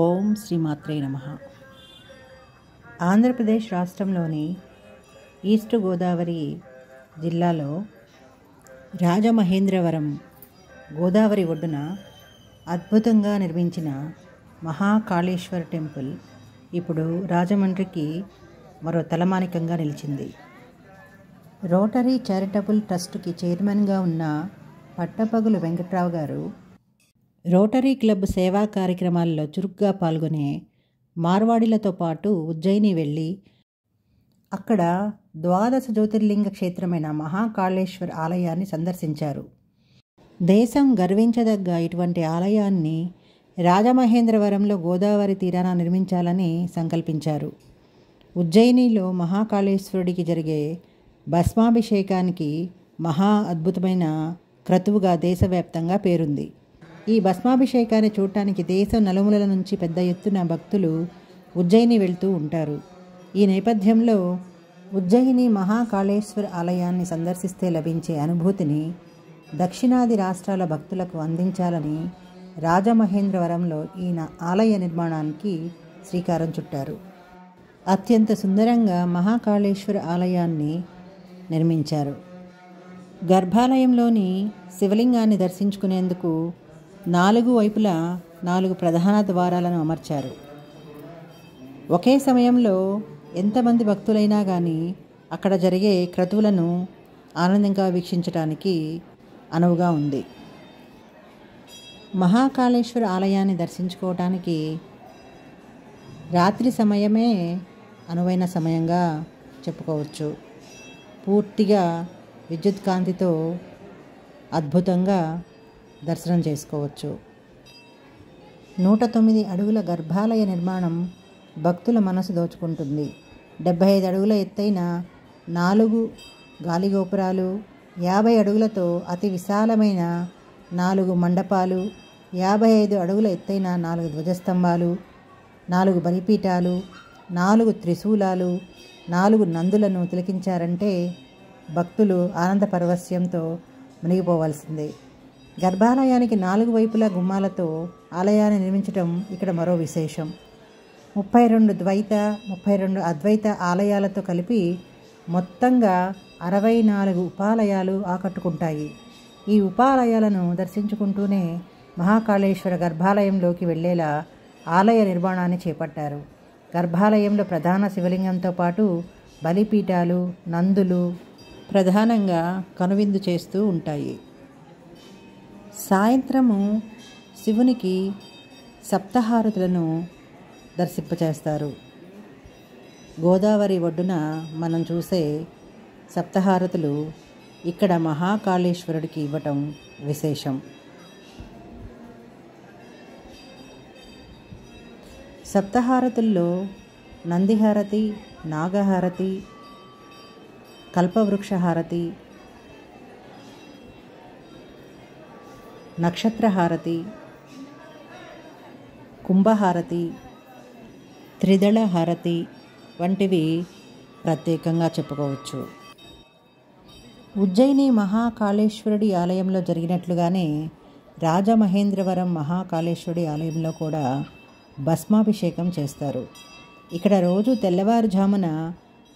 ఓం శ్రీమాత్రే నమః. ఆంధ్రప్రదేశ్ రాష్ట్రంలోని ఈస్ట్ గోదావరి జిల్లాలో రాజమహేంద్రవరం గోదావరి ఒడ్డున అద్భుతంగా నిర్మించిన మహాకాళేశ్వర టెంపుల్ ఇప్పుడు రాజమండ్రికి మరో తలమానికంగా నిలిచింది. రోటరీ చారిటబుల్ ట్రస్ట్కి చైర్మన్గా ఉన్న పట్టపగులు వెంకట్రావు గారు రోటరీ క్లబ్ సేవా కార్యక్రమాల్లో చురుగ్గా పాల్గొనే మార్వాడీలతో పాటు ఉజ్జయిని వెళ్ళి అక్కడ ద్వాదశ జ్యోతిర్లింగ క్షేత్రమైన మహాకాళేశ్వర ఆలయాన్ని సందర్శించారు. దేశం గర్వించదగ్గ ఇటువంటి ఆలయాన్ని రాజమహేంద్రవరంలో గోదావరి తీరాన నిర్మించాలని సంకల్పించారు. ఉజ్జయినిలో మహాకాళేశ్వరుడికి జరిగే భస్మాభిషేకానికి మహా అద్భుతమైన క్రతువుగా దేశవ్యాప్తంగా పేరుంది. ఈ భస్మాభిషేకాన్ని చూడటానికి దేశం నలుమూలల నుంచి పెద్ద ఎత్తున భక్తులు ఉజ్జయిని వెళ్తూ ఉంటారు. ఈ నేపథ్యంలో ఉజ్జయిని మహాకాళేశ్వర ఆలయాన్ని సందర్శిస్తే లభించే అనుభూతిని దక్షిణాది రాష్ట్రాల భక్తులకు అందించాలని రాజమహేంద్రవరంలో ఈయన ఆలయ నిర్మాణానికి శ్రీకారం చుట్టారు. అత్యంత సుందరంగా మహాకాళేశ్వర ఆలయాన్ని నిర్మించారు. గర్భాలయంలోని శివలింగాన్ని దర్శించుకునేందుకు 4 వైపులా 4 ప్రధాన ద్వారాలను అమర్చారు. ఒకే సమయంలో ఎంతమంది భక్తులైనా కానీ అక్కడ జరిగే క్రతువులను ఆనందంగా వీక్షించడానికి అనువుగా ఉంది. మహాకాళేశ్వర ఆలయాన్ని దర్శించుకోవటానికి రాత్రి సమయమే అనువైన సమయంగా చెప్పుకోవచ్చు. పూర్తిగా విద్యుత్ కాంతితో అద్భుతంగా దర్శనం చేసుకోవచ్చు. 109 అడుగుల గర్భాలయ నిర్మాణం భక్తుల మనసు దోచుకుంటుంది. 75 అడుగుల ఎత్తైన 4 గాలిగోపురాలు, 50 అడుగులతో అతి విశాలమైన 4 మండపాలు, 55 అడుగుల ఎత్తైన 4 ధ్వజస్తంభాలు, 4 బలిపీఠాలు, 4 త్రిశూలాలు, 4 నందులను తిలకించారంటే భక్తులు ఆనంద పరవశ్యంతో మునిగిపోవాల్సిందే. గర్భాలయానికి 4 వైపులా గుమ్మాలతో ఆలయాన్ని నిర్మించడం ఇక్కడ మరో విశేషం. 32 ద్వైత 32 అద్వైత ఆలయాలతో కలిపి మొత్తంగా 64 ఉపాలయాలు ఆకట్టుకుంటాయి. ఈ ఉపాలయాలను దర్శించుకుంటూనే మహాకాళేశ్వర గర్భాలయంలోకి వెళ్ళేలా ఆలయ నిర్మాణాన్ని చేపట్టారు. గర్భాలయంలో ప్రధాన శివలింగంతో పాటు బలిపీఠాలు, నందులు ప్రధానంగా కనువిందు చేస్తూ ఉంటాయి. సాయంత్రము శివునికి సప్తహారతులను దర్శింపచేస్తారు. గోదావరి ఒడ్డున మనం చూసే సప్తహారతులు ఇక్కడ మహాకాళేశ్వరుడికి ఇవ్వటం విశేషం. సప్తహారతుల్లో నందిహారతి, నాగహారతి, కల్పవృక్షహారతి, నక్షత్రహారతి, కుంభహారతి, త్రిదళ హారతి వంటివి ప్రత్యేకంగా చెప్పుకోవచ్చు. ఉజ్జయిని మహాకాళేశ్వరుడి ఆలయంలో జరిగినట్లుగానే రాజమహేంద్రవరం మహాకాళేశ్వరుడి ఆలయంలో కూడా భస్మాభిషేకం చేస్తారు. ఇక్కడ రోజు తెల్లవారుజామున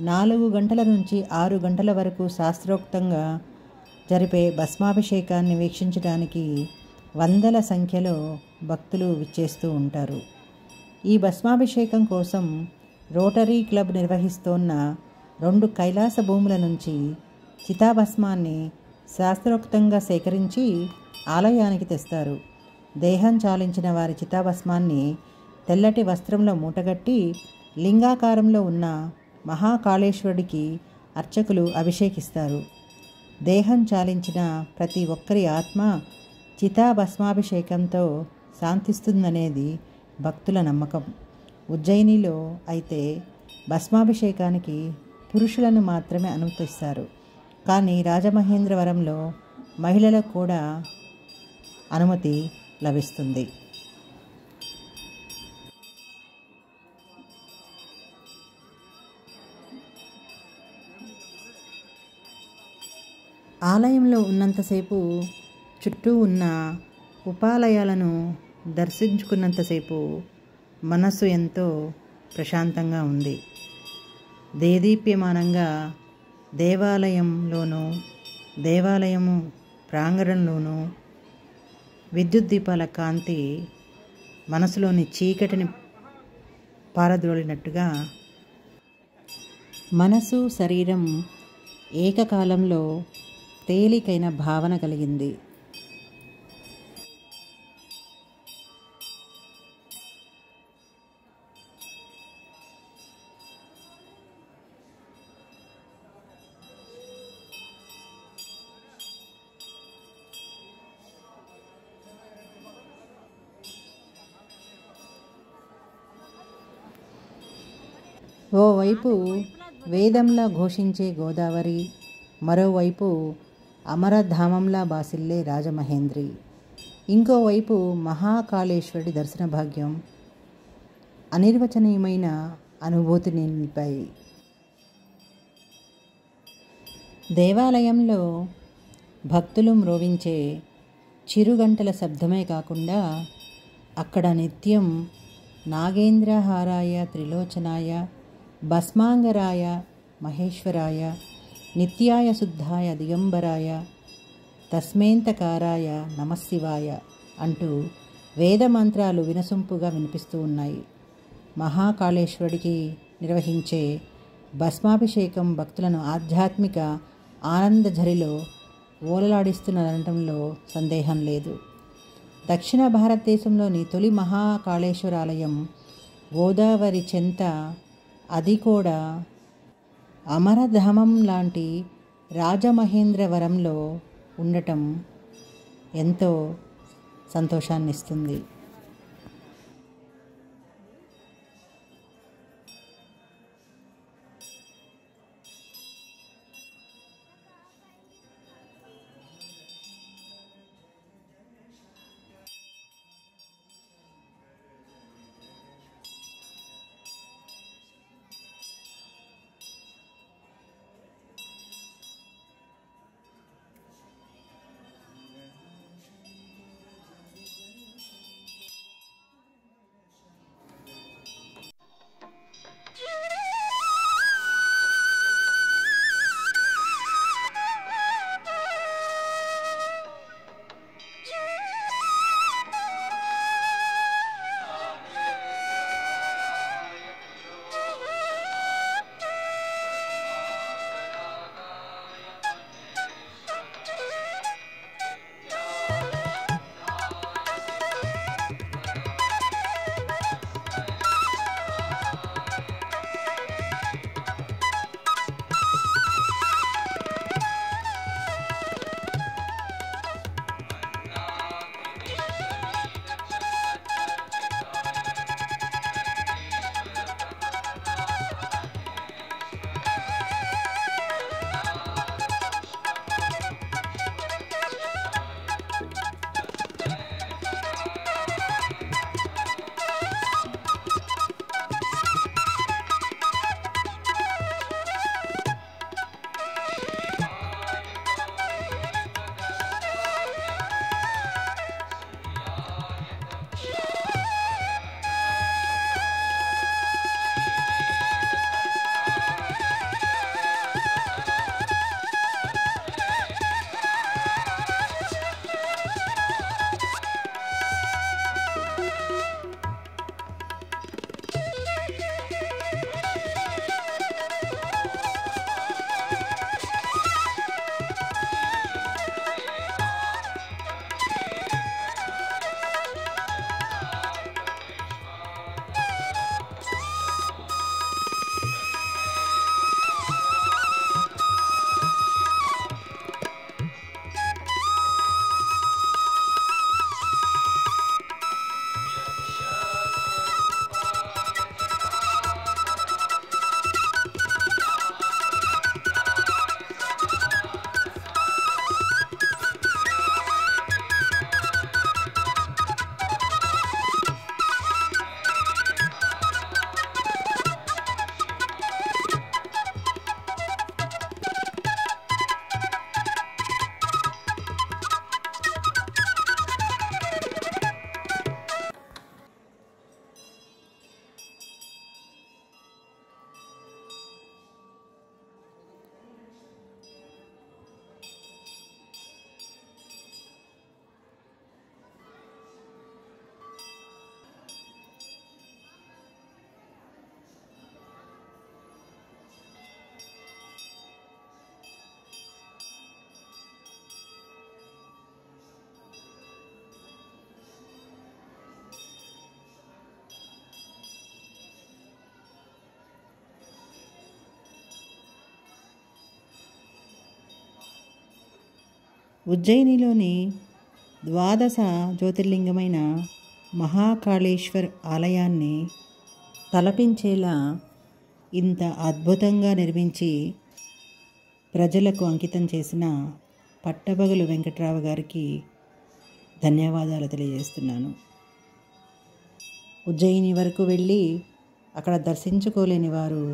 4 గంటల నుంచి 6 గంటల వరకు శాస్త్రోక్తంగా జరిపే భస్మాభిషేకాన్ని వీక్షించడానికి వందల సంఖ్యలో భక్తులు విచ్చేస్తూ ఉంటారు. ఈ భస్మాభిషేకం కోసం రోటరీ క్లబ్ నిర్వహిస్తోన్న 2 కైలాస భూముల నుంచి చితాభస్మాన్ని శాస్త్రోక్తంగా సేకరించి ఆలయానికి తెస్తారు. దేహం చాలించిన వారి చితాభస్మాన్ని తెల్లటి వస్త్రంలో మూటగట్టి లింగాకారంలో ఉన్న మహాకాళేశ్వరుడికి అర్చకులు అభిషేకిస్తారు. దేహం చాలించిన ప్రతి ఒక్కరి ఆత్మ చితాభస్మాభిషేకంతో శాంతిస్తుందనేది భక్తుల నమ్మకం. ఉజ్జయినిలో అయితే భస్మాభిషేకానికి పురుషులను మాత్రమే అనుమతిస్తారు. కానీ రాజమహేంద్రవరంలో మహిళలకు కూడా అనుమతి లభిస్తుంది. ఆలయంలో ఉన్నంతసేపు చుట్టూ ఉన్న ఉపాలయాలను దర్శించుకున్నంతసేపు మనస్సు ఎంతో ప్రశాంతంగా ఉంది. దేదీప్యమానంగా దేవాలయము ప్రాంగణంలోనూ విద్యుత్ దీపాల కాంతి మనసులోని చీకటిని పారద్రోలినట్టుగా మనసు శరీరం ఏకకాలంలో తేలికైన భావన కలిగింది. ఓవైపు వేదంలా ఘోషించే గోదావరి, మరోవైపు అమరధామంలా బాసిల్లే రాజమహేంద్రి, ఇంకోవైపు మహాకాళేశ్వరుడి దర్శన భాగ్యం అనిర్వచనీయమైన అనుభూతిని నింపాయి. దేవాలయంలో భక్తులు మ్రోవించే చిరుగంటల శబ్దమే కాకుండా అక్కడ నిత్యం నాగేంద్రహారాయ త్రిలోచనాయ భస్మాంగరాయ మహేశ్వరాయ నిత్యాయ శుద్ధాయ దిగంబరాయ తస్మేంతకారాయ నమశివాయ అంటూ వేదమంత్రాలు వినసొంపుగా వినిపిస్తూ ఉన్నాయి. మహాకాళేశ్వరుడికి నిర్వహించే భస్మాభిషేకం భక్తులను ఆధ్యాత్మిక ఆనందఝరిలో ఓలలాడిస్తున్నదనటంలో సందేహం లేదు. దక్షిణ భారతదేశంలోని తొలి మహాకాళేశ్వరాలయం గోదావరి చెంత, అది కూడా అమరధామం లాంటి రాజమహేంద్రవరంలో ఉండటం ఎంతో సంతోషాన్నిస్తుంది. ఉజ్జయినిలోని ద్వాదశ జ్యోతిర్లింగమైన మహాకాళేశ్వర్ ఆలయాన్ని తలపించేలా ఇంత అద్భుతంగా నిర్మించి ప్రజలకు అంకితం చేసిన పట్టపగలు వెంకట్రావు గారికి ధన్యవాదాలు తెలియజేస్తున్నాను. ఉజ్జయిని వరకు వెళ్ళి అక్కడ దర్శించుకోలేని వారు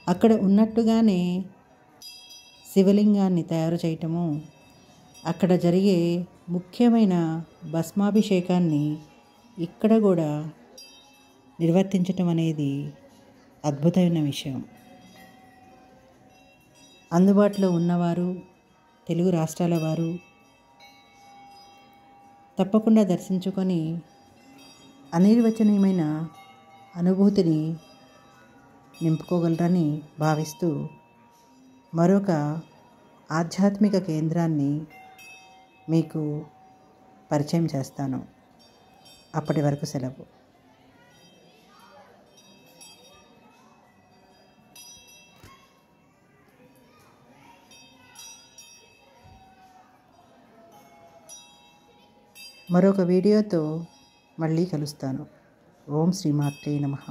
అక్కడ ఉన్నట్టుగానే శివలింగాన్ని తయారు చేయటము, అక్కడ జరిగే ముఖ్యమైన భస్మాభిషేకాన్ని ఇక్కడ కూడా నిర్వర్తించటం అనేది అద్భుతమైన విషయం. అందుబాటులో ఉన్నవారు, తెలుగు రాష్ట్రాల వారు తప్పకుండా దర్శించుకొని అనిర్వచనీయమైన అనుభూతిని నింపుకోగలరని భావిస్తూ మరొక ఆధ్యాత్మిక కేంద్రాన్ని మీకు పరిచయం చేస్తాను. అప్పటి వరకు సెలవు. మరొక వీడియోతో మళ్ళీ కలుస్తాను. ఓం శ్రీమాత్రే నమః.